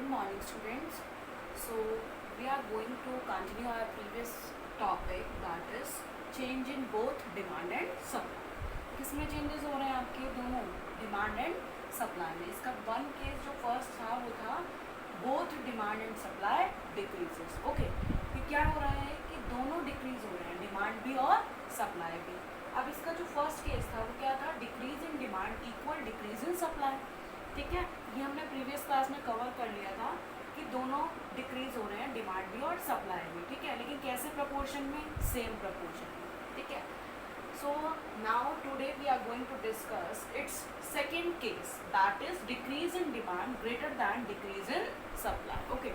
morning students. So we are going to continue our previous topic, that is change in both demand and supply. किसमें changes हो रहे हैं आपके दोनों demand and supply में. इसका वन केस जो फर्स्ट था वो था both demand and supply decreases. Okay, ये क्या हो रहा है कि दोनों डिक्रीज हो रहे हैं, डिमांड भी और सप्लाई भी. अब इसका जो फर्स्ट केस था वो क्या था, decrease in demand equal decrease in supply. ठीक है, ये हमने प्रीवियस क्लास में कवर कर लिया था कि दोनों डिक्रीज हो रहे हैं, डिमांड भी और सप्लाई भी. ठीक है, लेकिन कैसे प्रपोर्शन में, सेम प्रपोर्शन में. ठीक है, so now today we are going to discuss its second case, that is decrease in demand greater than decrease in supply. Okay,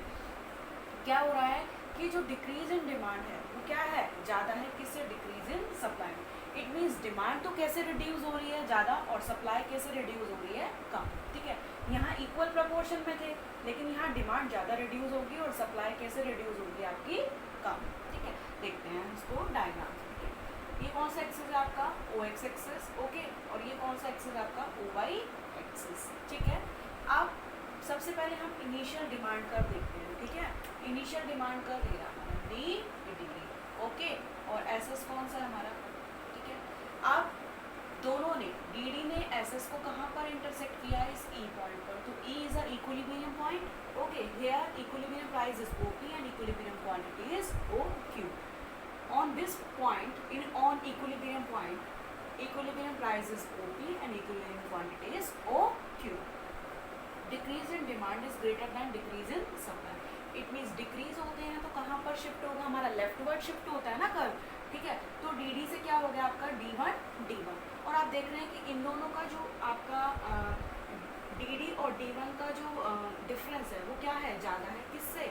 क्या हो रहा है कि जो डिक्रीज इन डिमांड है वो क्या है, ज़्यादा है किससे, डिक्रीज इन सप्लाई में. इट मीन्स डिमांड तो कैसे रिड्यूस हो रही है, ज़्यादा, और सप्लाई कैसे रिड्यूस हो रही है, कम. ठीक है, यहाँ इक्वल प्रपोर्शन में थे, लेकिन यहाँ डिमांड ज़्यादा रिड्यूस होगी और सप्लाई कैसे रिड्यूस होगी आपकी, कम. ठीक है, देखते हैं इसको डायग्राम. ठीक है, ये कौन सा एक्सिस है आपका, ओ एक्स एक्सिस. ओके, और ये कौन सा एक्सिस है आपका, ओ वाई एक्सिस. ठीक है, अब सबसे पहले हम इनिशियल डिमांड कर्व देखते हैं. ठीक है, इनिशियल डिमांड कर्व ले रहा हमारा डी डी. ओके, और एस एस कौन सा है हमारा. ठीक है, अब दोनों ने, डी ने एस एस को कहाँ पर इंटरसेक्ट किया है, इस ई पॉइंट पर. तो E is a equilibrium point. Okay, here equilibrium price is O P and equilibrium quantity is O Q. On this point, in on equilibrium point, equilibrium price is O P and equilibrium quantity is O Q. Decrease in demand is greater than decrease in supply. It means decrease होते हैं तो कहाँ पर shift होगा, हमारा leftward shift होता है ना कर्व. ठीक है, तो डी डी से क्या हो गया आपका, डी वन. और आप देख रहे हैं कि इन दोनों का जो आपका डी डी और डी वन का जो डिफरेंस है वो क्या है, ज़्यादा है किससे,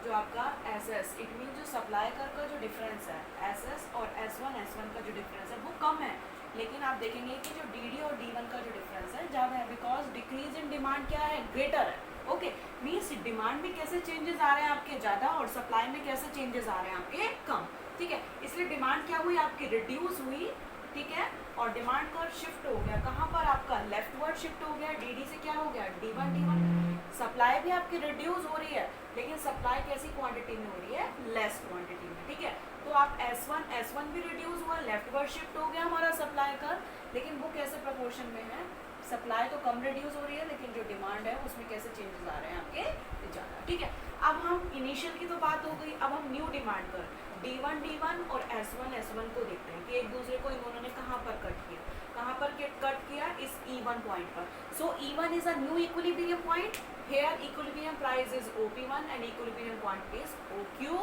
जो आपका एस एस. इट मीन जो सप्लाई कर का जो डिफरेंस है, एस एस और एस वन का जो डिफरेंस है वो कम है. लेकिन आप देखेंगे कि जो डी डी और डी वन का जो डिफरेंस है ज़्यादा है, बिकॉज डिक्रीज इन डिमांड क्या है, ग्रेटर है. ओके, मीन्स डिमांड में कैसे चेंजेस आ रहे हैं आपके, ज़्यादा, और सप्लाई में कैसे चेंजेस आ रहे हैं आपके, कम. ठीक है, इसलिए डिमांड क्या हुई आपकी, रिड्यूस हुई. ठीक है, और डिमांड का शिफ्ट हो गया कहाँ पर आपका, लेफ्टवर्ड शिफ्ट हो गया. डी से क्या हो गया, डी वन. सप्लाई भी आपकी रिड्यूस हो रही है, लेकिन सप्लाई कैसी क्वांटिटी में हो रही है, लेस क्वांटिटी में. ठीक है, तो आप एस वन भी रिड्यूस हुआ, लेफ्टवर्ड शिफ्ट हो गया हमारा सप्लाई का, लेकिन वो कैसे प्रपोर्शन में है, सप्लाई तो कम रिड्यूस हो रही है, लेकिन जो डिमांड है उसमें कैसे चेंजेस आ रहे हैं आपके, ज़्यादा. ठीक है, अब हम इनिशियल की तो बात हो गई, अब हम न्यू डिमांड कर डी वन और एस वन को देखते हैं कि एक दूसरे को इन्होंने ने कहाँ पर कट किया, कहाँ पर कट किया, इस ई वन पॉइंट पर. So E one is a new equilibrium point. Here equilibrium price is O P one and equilibrium quantity is O Q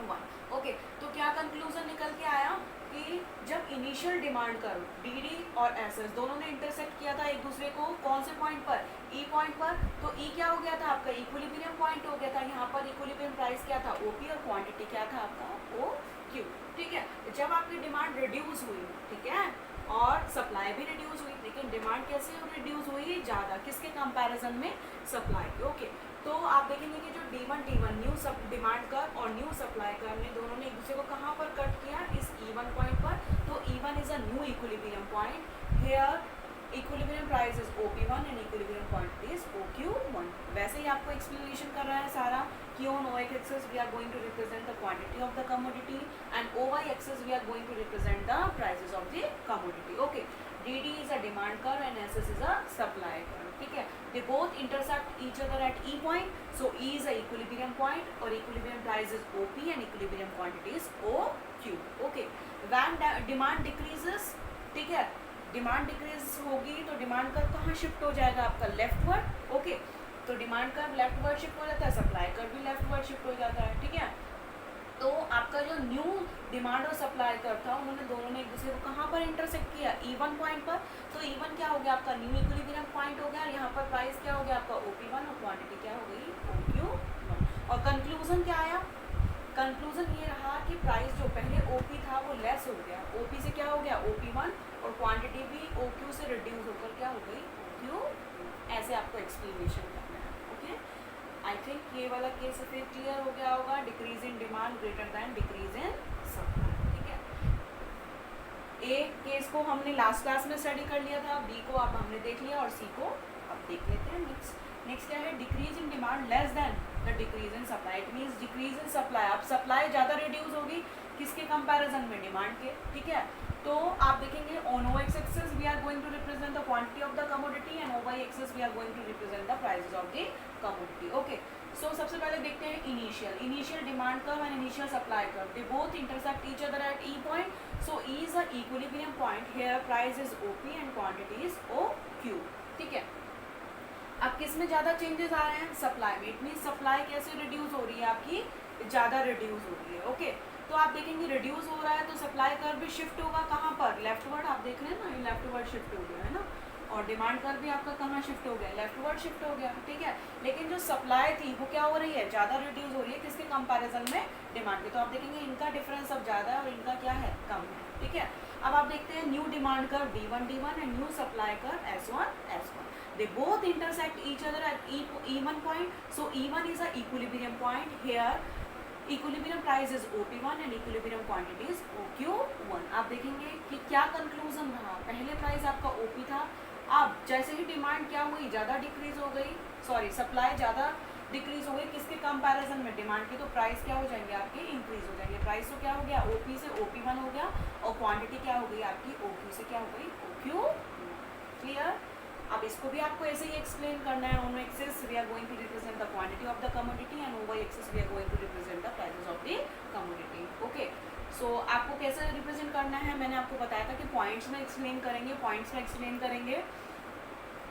one. Okay, तो क्या कंक्लूजन निकल के आया कि जब initial demand curve D D और S S दोनों ने इंटरसेक्ट किया था एक दूसरे को, कौन से पॉइंट पर, ई पॉइंट पर. तो ई क्या हो गया था आपका, इक्विलिब्रियम पॉइंट हो गया था. यहाँ पर इक्विलिब्रियम प्राइस क्या था, ओ पी, और क्वांटिटी क्या था आपका, ओ क्यू. ठीक है, जब आपकी डिमांड रिड्यूस हुई, ठीक है, और सप्लाई भी रिड्यूस हुई, लेकिन डिमांड कैसे रिड्यूस हुई, ज़्यादा, किसके कंपैरिजन में, सप्लाई के. ओके, तो आप देखेंगे कि जो डी वन न्यू सब डिमांड कर्व और न्यू सप्लाई कर्व ने दोनों ने एक दूसरे को कहाँ पर कट किया, इस ई वन पॉइंट पर. तो E one is a new equilibrium point. Here equilibrium price is O P one and equilibrium quantity is O Q one. वैसे ही आपको एक्सप्लेनेशन कर रहा है सारा कि on O axis we are going to represent the quantity of the commodity and O Y axis we are going to represent the prices of the commodity. Okay, D D is a demand curve and S S is a supply curve. ठीक है, they both intersect each other at E point, so E is a equilibrium point or equilibrium price is OP and equilibrium quantity is OQ. Okay, when demand decreases, ठीक है, demand decrease होगी तो demand curve कहाँ shift हो जाएगा आपका, leftward. Okay, तो demand curve leftward shift हो जाता है, सप्लाई कर्व भी लेफ्टवर्ड शिफ्ट हो जाता है. ठीक है, तो आपका जो न्यू डिमांड और सप्लाई कर्व था उन्होंने दोनों ने एक दूसरे को कहाँ पर इंटरसेक्ट किया, ई वन पॉइंट पर. तो ई वन क्या हो गया आपका, न्यू इक्विलिब्रियम पॉइंट हो गया. यहाँ पर प्राइस क्या हो गया आपका, ओ पी वन, और क्वांटिटी क्या हो गई, ओ क्यू वन. और कंक्लूजन क्या आया, कंक्लूजन ये रहा कि प्राइस जो पहले ओ पी था वो लेस हो गया, ओ पी से क्या हो गया, ओ पी वन, और क्वांटिटी भी ओ क्यू से रिड्यूस होकर क्या हो गई, ओ क्यू. ऐसे आपको एक्सप्लेनेशन करना है. ओके, आई थिंक ये वाला केस फिर क्लियर हो गया होगा, decrease in demand greater than decrease in supply. ठीक है, ए केस को हमने लास्ट क्लास में स्टडी कर लिया था, बी को अब हमने देख लिया और सी को अब देख लेते हैं नेक्स्ट. नेक्स्ट क्या है, decrease in demand less then the decrease in supply. It means decrease in supply, अब सप्लाई ज़्यादा रिड्यूस होगी किसके कंपैरिजन में, डिमांड के, ठीक है। तो आप देखेंगे on O X axis we are going to represent the quantity of the commodity and O Y axis we are going to represent the prices of the commodity. Okay, so सबसे पहले देखते हैं initial demand curve and initial supply curve, they both intersect each other at E point, so E is a equilibrium point, here price is O P and quantity is O Q, ठीक है। अब किस में ज़्यादा चेंजेस आ रहे हैं, supply में। इट मीन सप्लाई कैसे रिड्यूस हो रही है आपकी, ज़्यादा रिड्यूस हो रही है। ओके, तो आप देखेंगे रिड्यूस हो रहा है तो सप्लाई कर्व भी शिफ्ट होगा कहाँ पर, लेफ्टवर्ड। आप देख रहे हैं ना, ये लेफ्टवर्ड शिफ्ट हो गया है ना, और डिमांड कर्व भी आपका कहाँ शिफ्ट हो गया, लेफ्टवर्ड शिफ्ट हो गया, ठीक है। लेकिन जो सप्लाई थी वो क्या हो रही है, ज़्यादा रिड्यूस हो रही है किसके कंपैरिजन में, डिमांड के। तो आप देखेंगे इनका डिफरेंस अब ज़्यादा है और इनका क्या है, कम है, ठीक है। अब आप देखते हैं new demand curve D1 and new supply curve S1 they both intersect each other at E1 point, so E1 is a equilibrium point, here equilibrium price is OP1 and equilibrium quantity is OQ1। आप देखेंगे कि क्या conclusion रहा, पहले price आपका OP था, अब जैसे ही डिमांड क्या हुई, ज़्यादा डिक्रीज हो गई, सॉरी सप्लाई ज़्यादा डिक्रीज हो गई किसके कंपैरिजन में, डिमांड के, तो प्राइस क्या हो जाएंगे आपके, इंक्रीज हो जाएंगे। प्राइस तो क्या हो गया, OP से OP1 हो गया और क्वांटिटी क्या हो गई आपकी, OQ से क्या हो गई, OQ। क्लियर। अब इसको भी आपको ऐसे ही एक्सप्लेन करना है, on axis we are going to represent the quantity of the commodity and over axis we are going to represent the prices of the commodity. Okay, so आपको कैसे रिप्रेजेंट करना है, मैंने आपको बताया था कि पॉइंट्स में एक्सप्लेन करेंगे,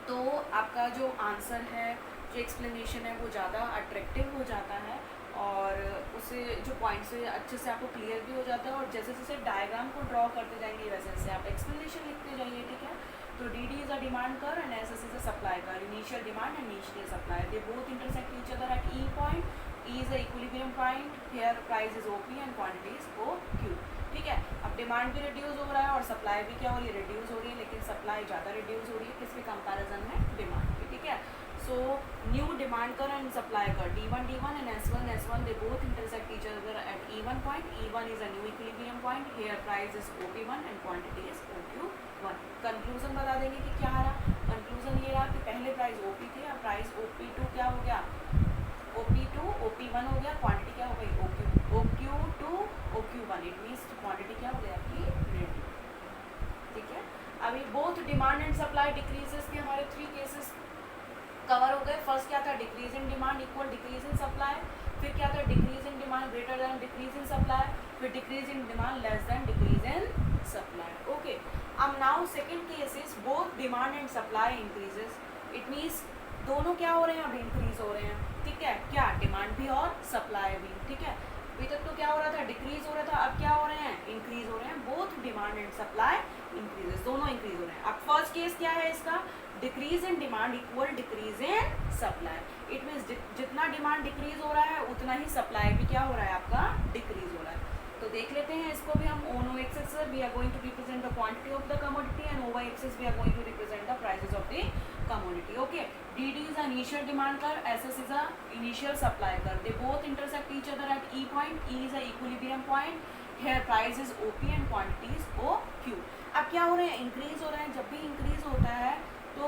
तो आपका जो आंसर है, जो एक्सप्लेनेशन है वो ज़्यादा अट्रैक्टिव हो जाता है और उससे जो पॉइंट्स है अच्छे से आपको क्लियर भी हो जाता है, और जैसे जैसे डायग्राम को ड्रॉ करते जाएंगे वैसे वैसे आप एक्सप्लेनेशन लिखते जाइए, ठीक है। तो DD is a demand curve and SS is a supply curve, initial demand and initial supply, they both intersect each other at E point, E is a equilibrium point, here price is OP and quantity is OQ, ठीक है। अब demand भी reduce हो रहा है और supply भी क्या हो रही है, रिड्यूस हो रही है, लेकिन सप्लाई ज़्यादा रिड्यूस हो रही है किसके कंपैरिजन में, डिमांड की, ठीक है। So new demand curve and supply curve D1 and S1 they both intersect each other at E1 point, E1 is a new equilibrium point, here price is OP1 and quantity is OQ1। Conclusion बता देंगे कि क्या रहा, conclusion ये रहा कि पहले price OP थे, अब प्राइस OP2 क्या हो गया, OP2 OP1 हो गया, क्वांटिटी क्या हो गई, OQ2 OQ1, it means quantity क्या हो गया आपकी, ठीक है। अभी both demand and supply decreases के हमारे 3 केसेस कवर हो गए। फर्स्ट क्या था, decrease in demand equal decrease in supply, फिर क्या था, decrease in demand greater than decrease in supply, फिर decrease in demand less than decrease in supply. Okay, अब now second case is both demand and supply increases, it means दोनों क्या हो रहे हैं, अब इंक्रीज हो रहे हैं, ठीक है। क्या, डिमांड भी और सप्लाई भी, ठीक है। अभी तक तो क्या हो रहा था, डिक्रीज हो रहा था, अब क्या हो रहे हैं, इंक्रीज हो रहे हैं, both demand and supply increases, दोनों इंक्रीज हो रहे हैं। अब फर्स्ट केस क्या है इसका, decrease in demand equal decrease in supply, it means जितना डिमांड डिक्रीज हो रहा है उतना ही सप्लाई भी क्या हो रहा है आपका, डिक्रीज हो रहा है। तो देख लेते हैं इसको भी हम, on O axis we are going to represent the quantity of the commodity and over axis we are going to represent the prices of the commodity. Okay, DD is an initial demand curve, SS is a initial supply curve, they both intersect each other at E point, E is a equilibrium point, here price is OP and quantity is OQ। अब क्या हो रहे हैं, increase हो रहे हैं, जब भी इंक्रीज होता है तो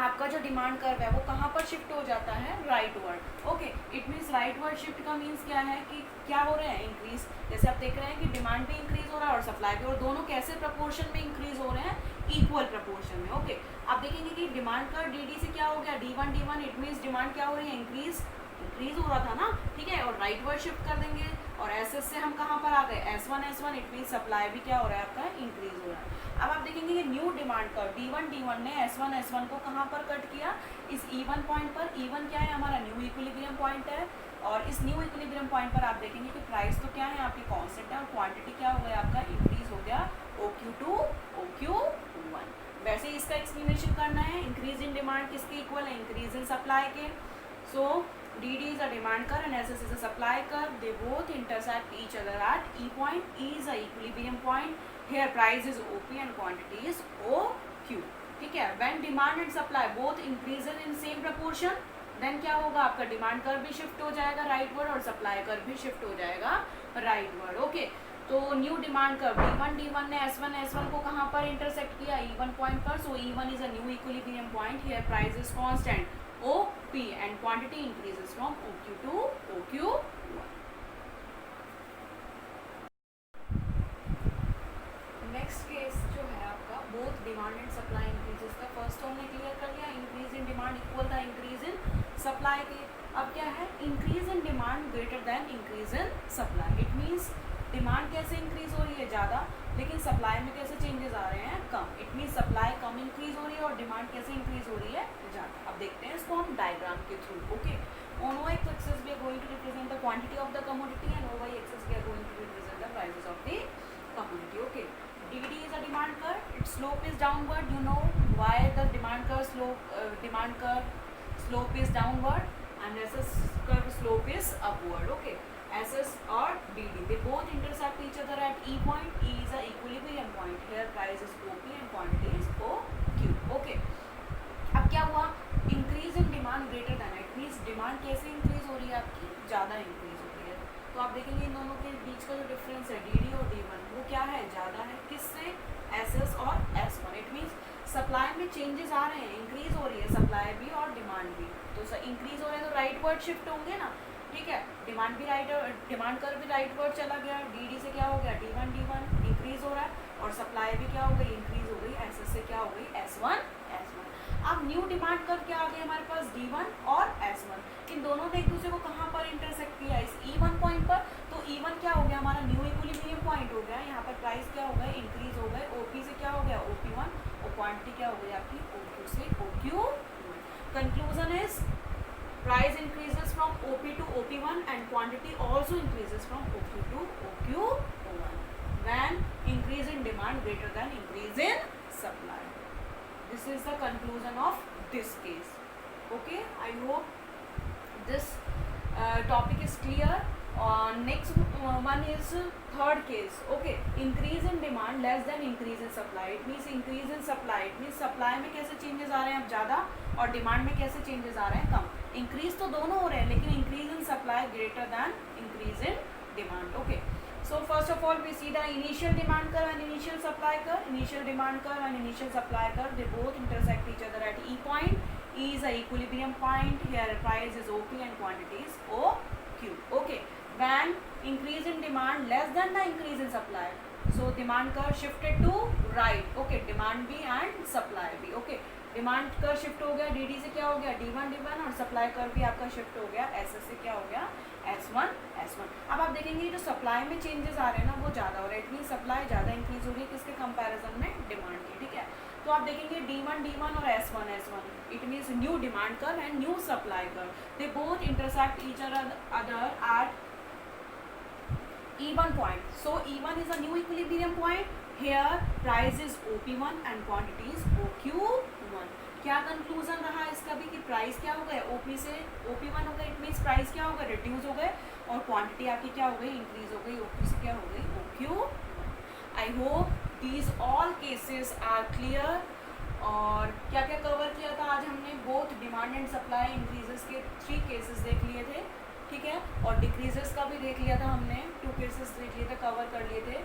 आपका जो डिमांड कर्व है वो कहाँ पर शिफ्ट हो जाता है, right word. Okay, it means right word shift का मीन्स क्या है कि क्या हो रहे हैं, इंक्रीज। जैसे आप देख रहे हैं कि डिमांड भी इंक्रीज हो रहा है और सप्लाई भी, और दोनों कैसे प्रपोर्शन में इंक्रीज हो रहे हैं, इक्वल प्रपोर्शन में। ओके, आप देखेंगे कि डिमांड कर्व DD से क्या हो गया, D1, इट मीन्स डिमांड क्या हो रही है, इंक्रीज हो रहा था ना, ठीक है, और राइट वर्ड शिफ्ट कर देंगे, और SS से हम कहाँ पर आ गए, S1, इट मीन्स सप्लाई भी क्या हो रहा है आपका, इंक्रीज हो रहा है। अब आप देखेंगे ये न्यू डिमांड कर्व D1 ने S1 को कहाँ पर कट किया, इस E1 पॉइंट पर। E1 क्या है, हमारा न्यू इक्विलिब्रियम पॉइंट है, और इस न्यू इक्विलिब्रियम पॉइंट पर आप देखेंगे कि प्राइस तो क्या है आपकी कांस्टेंट है, और क्वांटिटी क्या हो गया आपका, इंक्रीज हो गया, OQ2 OQ1। वैसे ही इसका एक्सप्लेनेशन करना है, इंक्रीज इन डिमांड किसके इक्वल है, इंक्रीज इन सप्लाई के। सो DD is a demand curve and SS is a supply curve, they both intersect each other at E point, E is a equilibrium point, here price is OP and quantity is OQ, ठीक है। when demand and supply both increases in same proportion, then क्या होगा, आपका demand curve भी shift हो जाएगा right word, और supply curve भी शिफ्ट हो जाएगा राइट वर्ड। ओके, तो न्यू डिमांड कर्व D1 ने S1 को कहाँ पर इंटरसेक्ट किया, E1 पॉइंट पर, सो E1 is a new equilibrium point, here price is constant OP and quantity increases from OQ to OQ1. Next case जो है आपका both demand and supply increases का, फर्स्ट तो हमने क्लियर कर लिया, इंक्रीज इन डिमांड इक्वल था increase in supply के। अब क्या है, increase in demand greater then increase in supply. It means demand कैसे इंक्रीज हो रही है ज़्यादा, लेकिन सप्लाई में कैसे चेंजेस आ रहे हैं, कम। इट मीन्स सप्लाई कम इंक्रीज हो रही है और डिमांड कैसे इंक्रीज हो रही है, ज़्यादा। अब देखते हैं इसको हम डायग्राम के through. Okay, on y axis we are going to represent the quantity of the commodity and on y axis we are going to represent the prices of the commodity. Okay, DD is a demand curve, its slope is downward. You know why the demand curve slope is downward and SS curve slope is upward. Okay, SS or DD, they both intersect each other at E point. E is a equilibrium point. Here price is OP and quantity is OQ. Okay, अब क्या हुआ, increase in demand greater then, it means demand कैसे increase हो रही है आपकी, ज़्यादा increase हो रही है। तो आप देखेंगे इन दोनों के बीच का जो डिफरेंस है DD और D1 वो क्या है, ज़्यादा है। किससे, SS और S1। इट मीन्स सप्लाई में चेंजेस आ रहे हैं, इंक्रीज हो रही है सप्लाई भी और डिमांड भी। तो इंक्रीज हो रहे हैं तो राइट वर्ड शिफ्ट होंगे ना, ठीक है। डिमांड भी राइट, डिमांड कर भी राइट वर्ड चला गया, DD से क्या हो गया D1 इंक्रीज हो रहा है और सप्लाई भी क्या हो गई, इंक्रीज हो गई। SS से क्या हो गई, S1। अब न्यू डिमांड कर्व क्या आ गया हमारे पास, D1 और S1। इन दोनों ने एक दूसरे को कहाँ पर इंटरसेक्ट किया, इस E1 पॉइंट पर। तो E1 क्या हो गया हमारा, न्यू इक्विलिब्रियम पॉइंट हो गया। यहाँ पर प्राइस क्या हो गए, इंक्रीज हो गए। OP से क्या हो गया, OP1 और क्वांटिटी क्या हो गई आपकी, OQ से OQ1। Conclusion is price increases from OP to OP1 and quantity also increases from OQ to OQ1 when increase in demand greater than increase in supply. This is the conclusion of this case. Okay, I hope this topic is clear. Next one is third case. Okay, increase in demand less than increase in supply. It means increase in supply. It means supply में कैसे changes आ रहे हैं अब ज़्यादा और demand में कैसे changes आ रहे हैं कम। Increase तो दोनों हो रहे हैं लेकिन increase in supply greater than increase in demand. Okay. So first of all we see the initial demand curve and initial supply curve. Initial demand curve and initial supply curve, they both intersect each other at E point. E is a equilibrium point. Here price is OP and quantity is OQ. Okay, when increase in demand less than the increase in supply, so demand curve shifted to right. Okay, demand B and supply B. Okay, demand curve shift हो गया, DD से क्या हो गया D1 और supply curve भी आपका shift हो गया, SS से क्या हो गया S1। अब आप देखेंगे जो सप्लाई में चेंजेस आ रहे हैं ना वो ज़्यादा हो रहा है। इट मीन सप्लाई ज़्यादा इंक्रीज हो रही है किसके कंपैरिजन में, डिमांड की। ठीक है, तो आप देखेंगे D1 और S1। It means new demand curve and new supply curve, they both intersect each other eight E1 point. So E1 is a new equilibrium point. Here price is OP1 and quantity is OQ1. क्या conclusion रहा इसका भी कि price क्या हो गए, OP से OP1 हो गए। इट मीन्स प्राइस क्या हो गए, रिड्यूस हो गए और क्वांटिटी आपकी क्या हो गई, इंक्रीज हो गई। OP से क्या हो गई, OQ1। I hope these all cases are clear. और क्या क्या कवर किया था आज हमने, both demand and supply increases के 3 केसेस देख लिए थे। ठीक है, और डिक्रीजेस का भी देख लिया था हमने, 2 केसेस देख लिए थे, कवर कर लिए थे।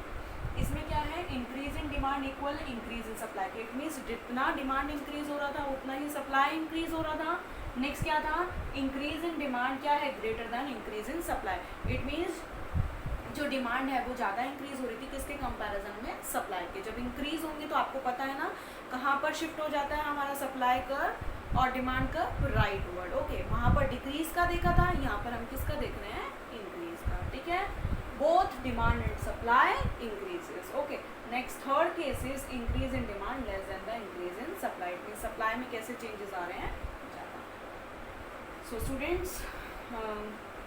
इसमें क्या है, increase in demand equal increase in supply. It means जितना डिमांड इंक्रीज हो रहा था उतना ही सप्लाई इंक्रीज हो रहा था। नेक्स्ट क्या था, इंक्रीज इन डिमांड क्या है, greater than increase in supply. It means जो डिमांड है वो ज़्यादा इंक्रीज हो रही थी किसके कंपैरिजन में, सप्लाई के। जब इंक्रीज होंगी तो आपको पता है ना कहाँ पर शिफ्ट हो जाता है हमारा सप्लाई कर्व और demand curve, right word. Okay, वहाँ पर डिक्रीज का देखा था, यहाँ पर हम किसका देख रहे हैं, इंक्रीज का। ठीक है, both demand and supply increases. Okay, next third case is increase in demand less than the increase in supply. It means supply में कैसे changes आ रहे हैं ज़्यादा। So students,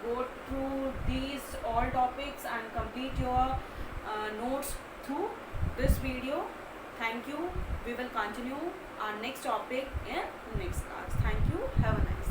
go through these all topics and complete your notes through this video. Thank you. We will continue our next topic in next class. Thank you. Have a nice day.